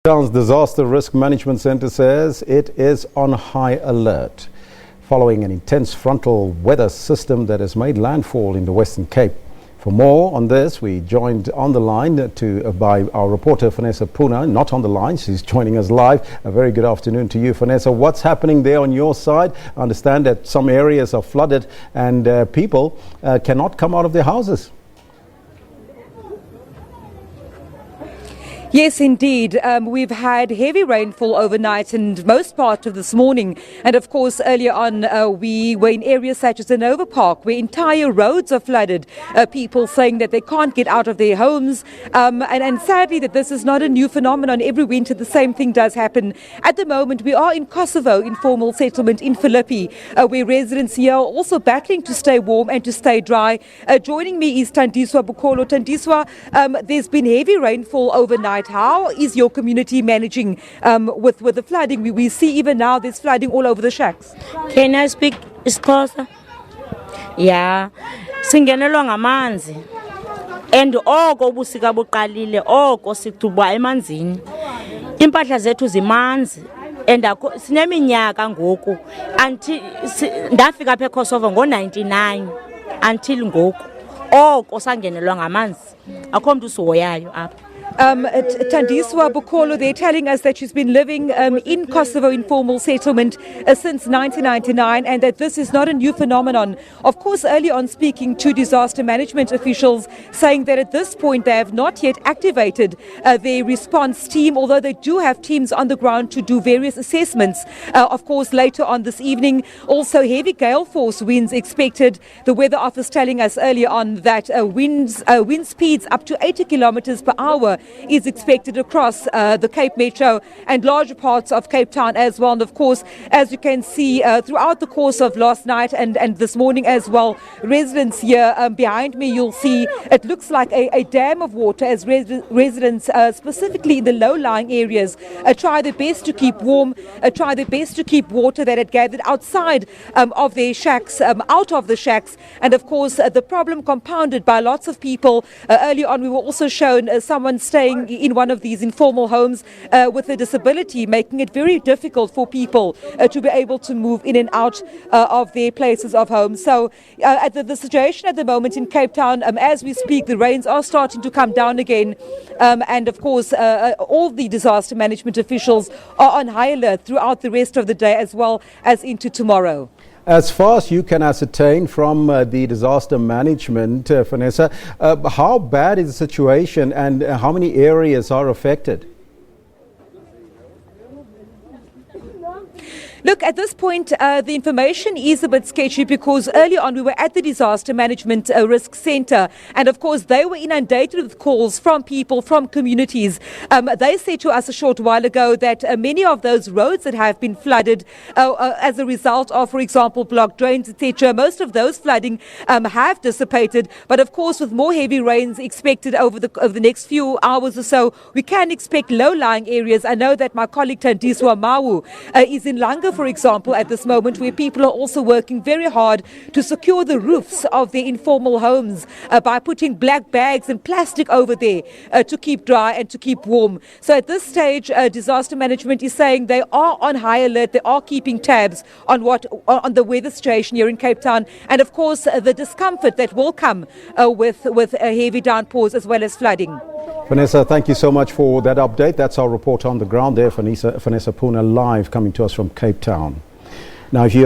Town's Disaster Risk Management Centre says it is on high alert following an intense frontal weather system that has made landfall in the Western Cape. For more on this, we joined on the line by our reporter VANESSA POONAH. Not on the line, she's joining us live. A very good afternoon to you, VANESSA. What's happening there on your side? I understand that some areas are flooded and people cannot come out of their houses. Yes, indeed. We've had heavy rainfall overnight and most part of this morning. And of course, earlier on, we were in areas such as the Nova Park, where entire roads are flooded. People saying that they can't get out of their homes. And sadly, that this is not a new phenomenon. Every winter, the same thing does happen. At the moment, we are in Kosovo, informal settlement in Philippi, where residents here are also battling to stay warm and to stay dry. Joining me is Tandiswa Bukolo. Tandiswa, there's been heavy rainfall overnight. How is your community managing with the flooding? We see even now there's flooding all over the shacks. Can I speak Xhosa? Yeah. Singenelwa ngamanzi. And oko ubusika buqalile oko sithuba emanzini. Impahla zethu zimanzi. And sineminyaka ngoku until ndafika apha eKosovo ngo99 until ngoku oko sangenelwa ngamanzi. Akho mntu usihoyayo apha. Tandiswa Bukolo, they're telling us that she's been living in Kosovo informal settlement since 1999 and that this is not a new phenomenon. Of course, early on speaking to disaster management officials saying that at this point they have not yet activated their response team, although they do have teams on the ground to do various assessments. Of course, later on this evening, also heavy gale force winds expected. The Weather Office telling us earlier on that wind speeds up to 80 kilometers per hour is expected across the Cape Metro and larger parts of Cape Town as well. And of course, as you can see throughout the course of last night and this morning as well, residents here behind me, you'll see it looks like a dam of water as residents, specifically in the low-lying areas, try their best to keep warm, try their best to keep water that had gathered outside of their shacks, out of the shacks. And of course, the problem compounded by lots of people. Earlier on, we were also shown someone staying in one of these informal homes with a disability, making it very difficult for people to be able to move in and out of their places of home. So the situation at the moment in Cape Town, as we speak, the rains are starting to come down again. And of course, all the disaster management officials are on high alert throughout the rest of the day as well as into tomorrow. As far as you can ascertain from the disaster management, VANESSA, how bad is the situation and how many areas are affected? Look, at this point, the information is a bit sketchy because early on we were at the Disaster Management Risk Centre and of course they were inundated with calls from people, from communities. They said to us a short while ago that many of those roads that have been flooded as a result of, for example, blocked drains, etc., most of those flooding have dissipated. But of course, with more heavy rains expected over the next few hours or so, we can expect low-lying areas. I know that my colleague Tandiswa Mawu is in Langa, for example, at this moment, where people are also working very hard to secure the roofs of their informal homes by putting black bags and plastic over there to keep dry and to keep warm. So at this stage, disaster management is saying they are on high alert. They are keeping tabs on the weather situation here in Cape Town, and of course the discomfort that will come with heavy downpours as well as flooding. VANESSA, thank you so much for that update. That's our report on the ground there. VANESSA POONAH live coming to us from Cape Town. Now, if you